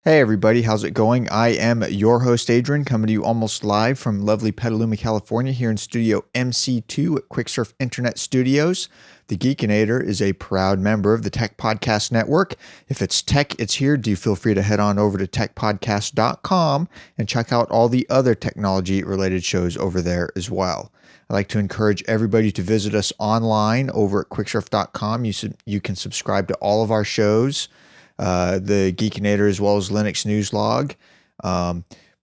Hey everybody, how's it going? I am your host Adrian, coming to you almost live from lovely Petaluma, California, here in Studio MC2 at QuickSurf Internet Studios. The Geekinator is a proud member of the Tech Podcast Network. If it's tech, it's here. Do feel free to head on over to techpodcast.com and check out all the other technology-related shows over there as well. I'd like to encourage everybody to visit us online over at quicksurf.com. You can subscribe to all of our shows. The Geekinator as well as Linux News Log.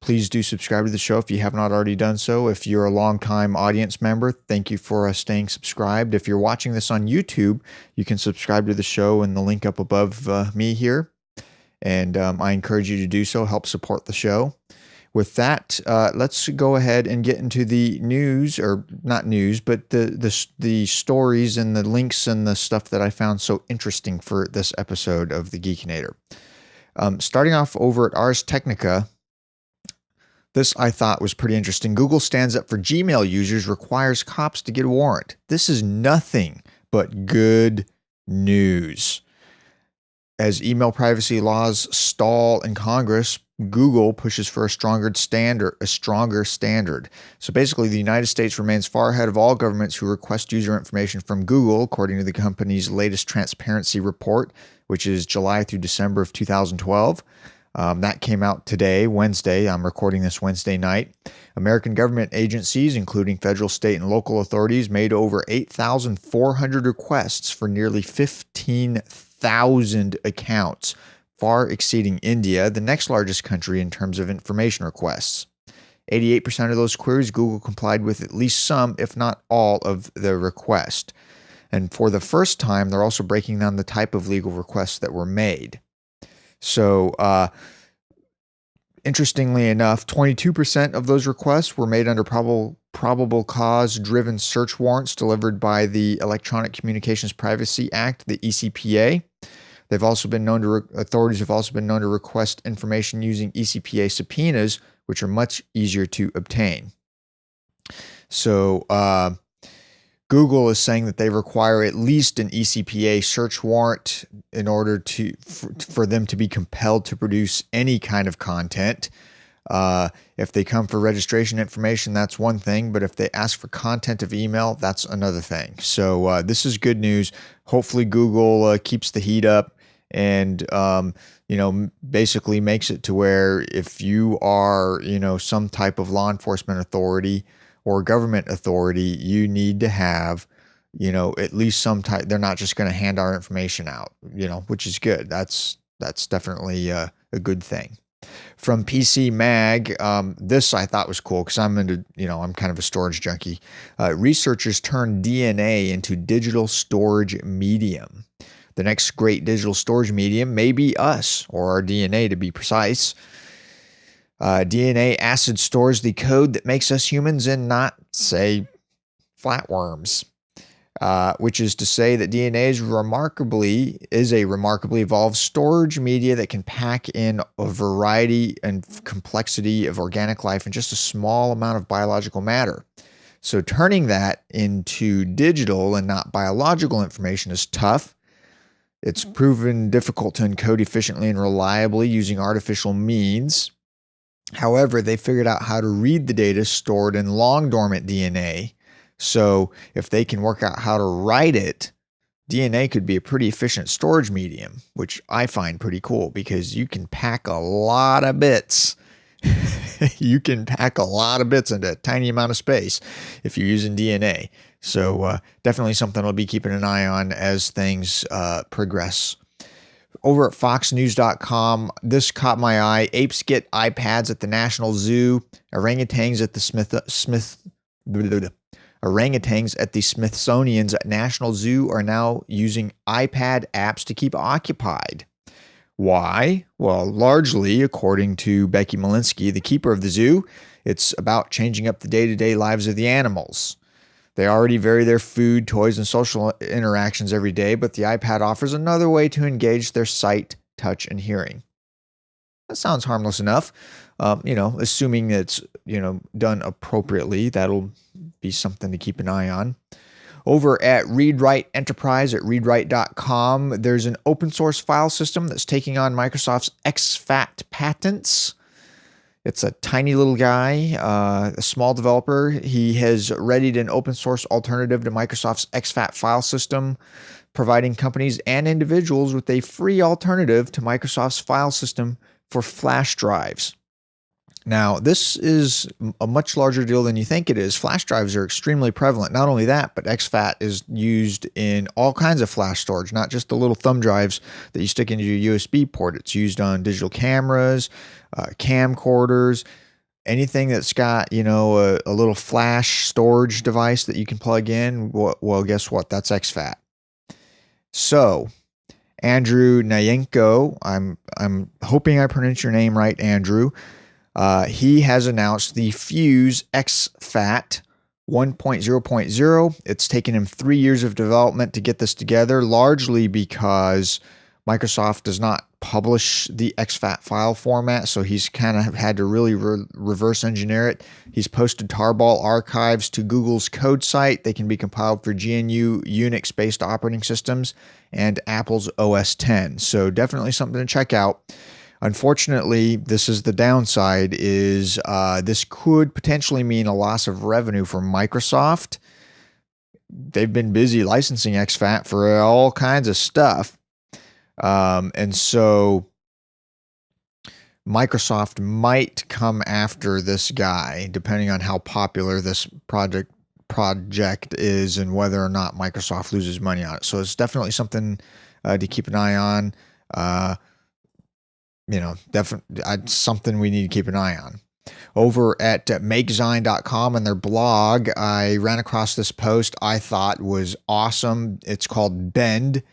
Please do subscribe to the show if you have not already done so. If you're a longtime audience member, thank you for staying subscribed. If you're watching this on YouTube, you can subscribe to the show in the link up above me here. And I encourage you to do so. Help support the show. With that, let's go ahead and get into the news, or not news, but the stories and the links and the stuff that I found so interesting for this episode of the Geekinator. Starting off over at Ars Technica, this I thought was pretty interesting. Google stands up for Gmail users, requires cops to get a warrant. This is nothing but good news. As email privacy laws stall in Congress, Google pushes for a stronger standard. So basically, the United States remains far ahead of all governments who request user information from Google, according to the company's latest transparency report, which is July through December of 2012. That came out today, Wednesday. I'm recording this Wednesday night. American government agencies, including federal, state, and local authorities, made over 8,400 requests for nearly 15,000 accounts, far exceeding India, the next largest country in terms of information requests. 88% of those queries, Google complied with at least some, if not all, of the request. And for the first time, they're also breaking down the type of legal requests that were made. So, interestingly enough, 22% of those requests were made under probable cause-driven search warrants delivered by the Electronic Communications Privacy Act, the ECPA. Authorities have also been known to request information using ECPA subpoenas, which are much easier to obtain. So, Google is saying that they require at least an ECPA search warrant in order for them to be compelled to produce any kind of content. If they come for registration information, that's one thing, but if they ask for content of email, that's another thing. So this is good news. Hopefully Google keeps the heat up and basically makes it to where if you are some type of law enforcement authority or government authority, you need to have, at least some type. They're not just going to hand our information out, which is good. That's definitely a good thing. From PC Mag, this I thought was cool because I'm kind of a storage junkie. Researchers turn DNA into digital storage medium. The next great digital storage medium may be us, or our DNA to be precise. DNA acid stores the code that makes us humans and not, say, flatworms, which is to say that DNA is a remarkably evolved storage media that can pack in a variety and complexity of organic life in just a small amount of biological matter. So turning that into digital and not biological information is tough. It's proven difficult to encode efficiently and reliably using artificial means. However, they figured out how to read the data stored in long dormant DNA. So if they can work out how to write it, DNA could be a pretty efficient storage medium, which I find pretty cool because you can pack a lot of bits. You can pack a lot of bits into a tiny amount of space if you're using DNA. So definitely something I'll be keeping an eye on as things progress. Over at foxnews.com, this caught my eye. Apes get iPads at the National Zoo. Orangutans at the Smithsonian's National Zoo are now using iPad apps to keep occupied. Why? Well, largely, according to Becky Malinsky, the keeper of the zoo, it's about changing up the day-to-day lives of the animals. They already vary their food, toys, and social interactions every day, but the iPad offers another way to engage their sight, touch, and hearing. That sounds harmless enough. Assuming it's, done appropriately, that'll be something to keep an eye on. Over at ReadWrite Enterprise at readwrite.com, there's an open source file system that's taking on Microsoft's ExFAT patents. It's a tiny little guy, a small developer. He has readied an open source alternative to Microsoft's ExFAT file system, providing companies and individuals with a free alternative to Microsoft's file system for flash drives. Now, this is a much larger deal than you think it is. Flash drives are extremely prevalent. Not only that, but ExFAT is used in all kinds of flash storage, not just the little thumb drives that you stick into your USB port. It's used on digital cameras, camcorders, anything that's got, you know, a little flash storage device that you can plug in. Well, guess what? That's ExFAT. So, Andrew Nayenko, I'm hoping I pronounced your name right, Andrew. He has announced the Fuse ExFAT 1.0.0. It's taken him 3 years of development to get this together, largely because Microsoft does not publish the ExFAT file format, so he's kind of had to really reverse engineer it. He's posted tarball archives to Google's code site. They can be compiled for GNU Unix-based operating systems and Apple's OS X. So definitely something to check out. Unfortunately, this is the downside, is this could potentially mean a loss of revenue for Microsoft. They've been busy licensing ExFAT for all kinds of stuff. And so Microsoft might come after this guy, depending on how popular this project is and whether or not Microsoft loses money on it. So it's definitely something to keep an eye on. You know, definitely something we need to keep an eye on. Over at makesign.com and their blog, I ran across this post I thought was awesome. It's called Bend,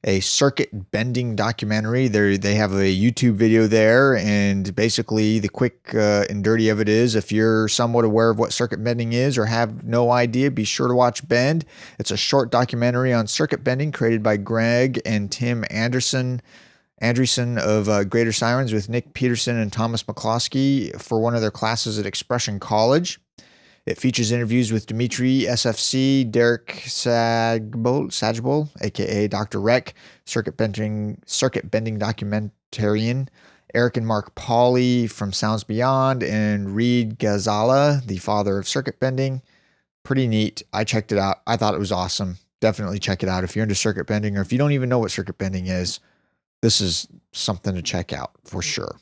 a circuit bending documentary. They have a YouTube video there, and basically the quick and dirty of it is, if you're somewhat aware of what circuit bending is or have no idea, be sure to watch Bend. It's a short documentary on circuit bending created by Greg and Tim Andreessen of Greater Sirens with Nick Peterson and Thomas McCloskey for one of their classes at Expression College. It features interviews with Dimitri SFC, Derek Sagbol, aka Dr. Rec, circuit bending documentarian, Eric and Mark Pauly from Sounds Beyond, and Reed Ghazala, the father of circuit bending. Pretty neat. I checked it out. I thought it was awesome. Definitely check it out if you're into circuit bending, or if you don't even know what circuit bending is. This is something to check out for sure.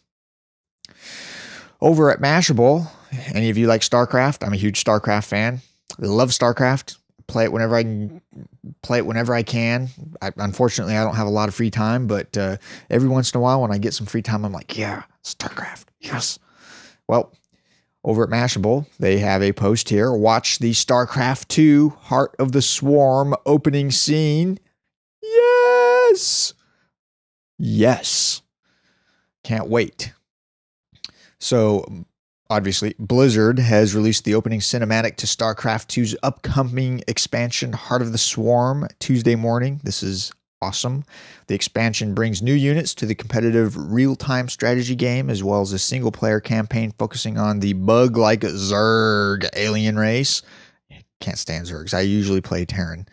Over at Mashable, any of you like StarCraft? I'm a huge StarCraft fan. I love StarCraft. Play it whenever I can. Unfortunately, I don't have a lot of free time, but every once in a while when I get some free time, I'm like, yeah, StarCraft, yes. Well, over at Mashable, they have a post here. Watch the StarCraft 2 Heart of the Swarm opening scene. Yes! Yes. Can't wait. So, obviously, Blizzard has released the opening cinematic to StarCraft 2's upcoming expansion, Heart of the Swarm, Tuesday morning. This is awesome. The expansion brings new units to the competitive real-time strategy game, as well as a single-player campaign focusing on the bug-like Zerg alien race. Can't stand Zergs. I usually play Terran.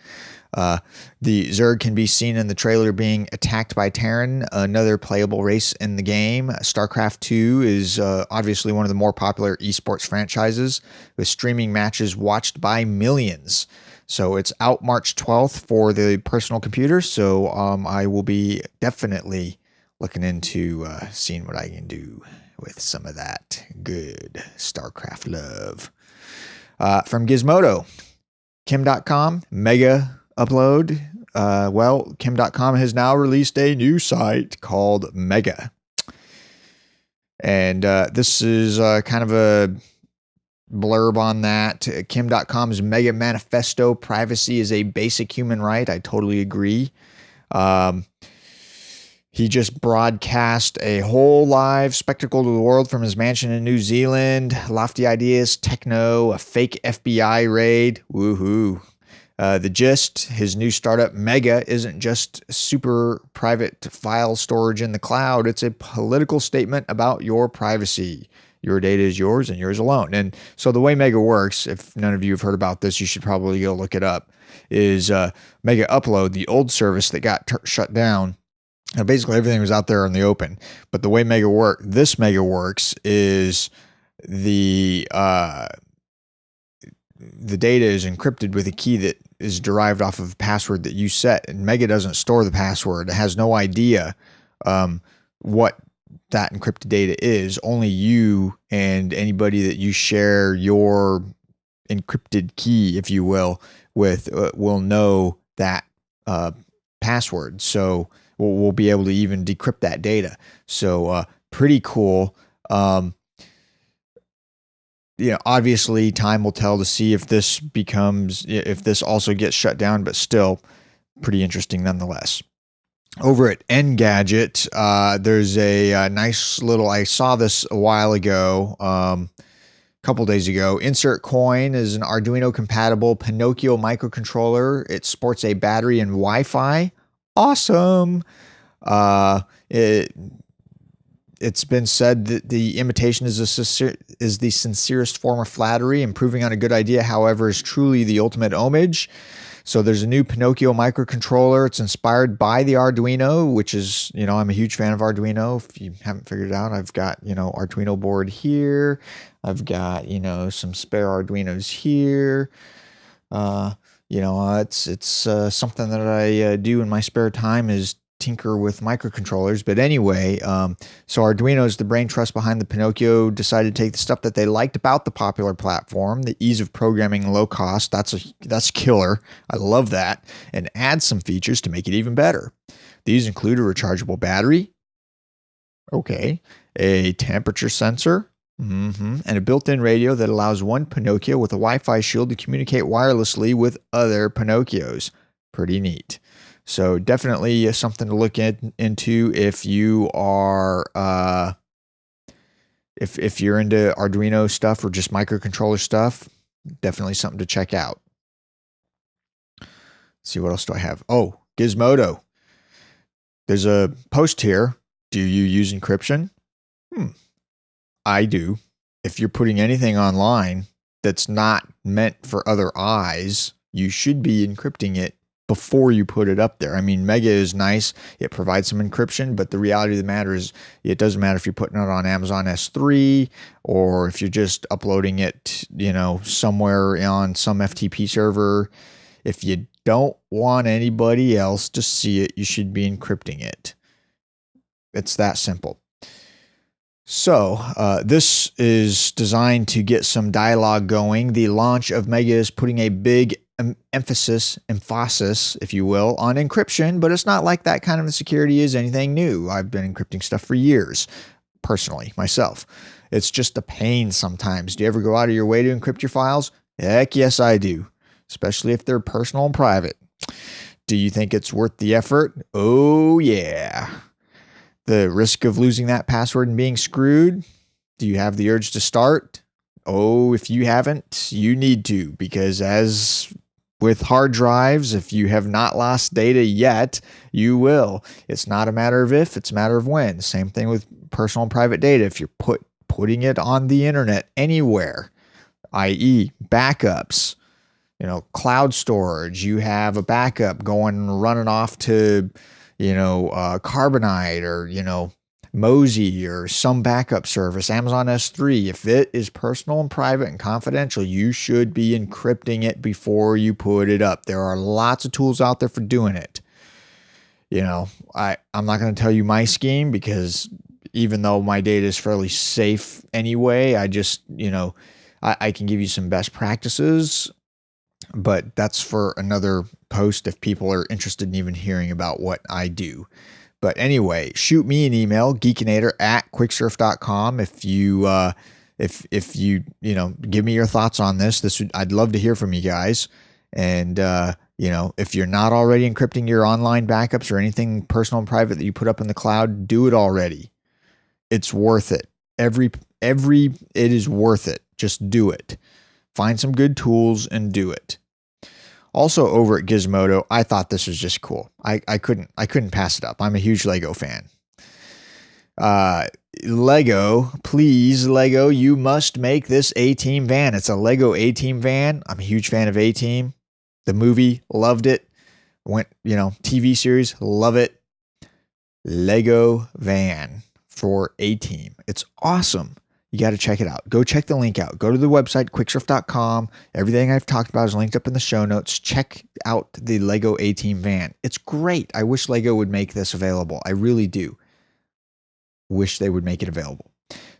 The Zerg can be seen in the trailer being attacked by Terran, another playable race in the game. StarCraft 2 is obviously one of the more popular esports franchises, with streaming matches watched by millions. So it's out March 12th for the personal computer, so I will be definitely looking into seeing what I can do with some of that good StarCraft love. From Gizmodo, Kim.com, mega upload. Well, Kim.com has now released a new site called Mega. And this is kind of a blurb on that. Kim.com's Mega Manifesto, privacy is a basic human right. I totally agree. He just broadcast a whole live spectacle to the world from his mansion in New Zealand. Lofty ideas, techno, a fake FBI raid. Woohoo. The gist, his new startup Mega isn't just super private file storage in the cloud. It's a political statement about your privacy. Your data is yours and yours alone. And so the way Mega works, if none of you have heard about this, you should probably go look it up, is Mega Upload, the old service that got shut down. Now, basically everything was out there in the open. But the way this Mega works is the data is encrypted with a key that is derived off of a password that you set. And Mega doesn't store the password. It has no idea what that encrypted data is. Only you and anybody that you share your encrypted key, if you will, with will know that password. So we'll be able to even decrypt that data. So pretty cool. Obviously time will tell to see if this also gets shut down, but still pretty interesting nonetheless. Over at Engadget, there's a nice little, I saw this a while ago, a couple days ago. Insert Coin is an Arduino-compatible Pinocchio microcontroller. It sports a battery and Wi-Fi. Awesome. It's been said that the imitation is the sincerest form of flattery. Improving on a good idea, however, is truly the ultimate homage. So there's a new Pinocchio microcontroller. It's inspired by the Arduino, which is, I'm a huge fan of Arduino. If you haven't figured it out, I've got, Arduino board here. I've got, some spare Arduinos here. It's something that I do in my spare time is tinker with microcontrollers. But anyway, so Arduino is the brain trust behind the Pinocchio. Decided to take the stuff that they liked about the popular platform, the ease of programming, low cost. That's killer. I love that. And add some features to make it even better. These include a rechargeable battery. Okay. A temperature sensor. And a built-in radio that allows one Pinocchio with a Wi-Fi shield to communicate wirelessly with other Pinocchios. Pretty neat. So definitely something to look into if you are if you're into Arduino stuff or just microcontroller stuff. Definitely something to check out. Let's see, what else do I have? Oh, Gizmodo. There's a post here. Do you use encryption? I do. If you're putting anything online that's not meant for other eyes, you should be encrypting it before you put it up there. I mean, Mega is nice. It provides some encryption, but the reality of the matter is it doesn't matter if you're putting it on Amazon S3 or if you're just uploading it, somewhere on some FTP server. If you don't want anybody else to see it, you should be encrypting it. It's that simple. So this is designed to get some dialogue going. The launch of Mega is putting a big emphasis, if you will, on encryption, but it's not like that kind of security is anything new. I've been encrypting stuff for years, personally, myself. It's just a pain sometimes. Do you ever go out of your way to encrypt your files? Heck yes, I do, especially if they're personal and private. Do you think it's worth the effort? Oh, yeah. The risk of losing that password and being screwed? Do you have the urge to start? Oh, if you haven't, you need to, because as with hard drives, if you have not lost data yet, you will. It's not a matter of if, it's a matter of when. Same thing with personal and private data. If you're putting it on the internet anywhere, i.e. backups, cloud storage, you have a backup running off to, Carbonite or, Mosey or some backup service, Amazon S3. If it is personal and private and confidential, you should be encrypting it before you put it up. There are lots of tools out there for doing it. I'm not going to tell you my scheme because even though my data is fairly safe anyway, I just, I can give you some best practices, but that's for another post if people are interested in even hearing about what I do. But anyway, shoot me an email, geekinator@quicksurf.com. If you give me your thoughts on this. I'd love to hear from you guys. And, if you're not already encrypting your online backups or anything personal and private that you put up in the cloud, do it already. It's worth it. It is worth it. Just do it. Find some good tools and do it. Also over at Gizmodo, I thought this was just cool. I couldn't pass it up. I'm a huge Lego fan. Lego, please, Lego, you must make this A-Team van. It's a Lego A-Team van. I'm a huge fan of A-Team. The movie, loved it. Went, TV series, love it. Lego van for A-Team. It's awesome. You got to check it out. Go check the link out. Go to the website, quicksurf.com. Everything I've talked about is linked up in the show notes. Check out the Lego A-Team van. It's great. I wish Lego would make this available. I really do. Wish they would make it available.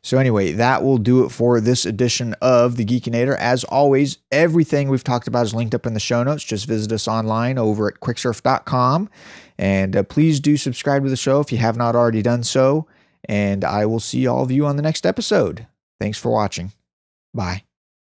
So anyway, that will do it for this edition of the Geekinator. As always, everything we've talked about is linked up in the show notes. Just visit us online over at quicksurf.com. And please do subscribe to the show if you have not already done so. And I will see all of you on the next episode. Thanks for watching. Bye.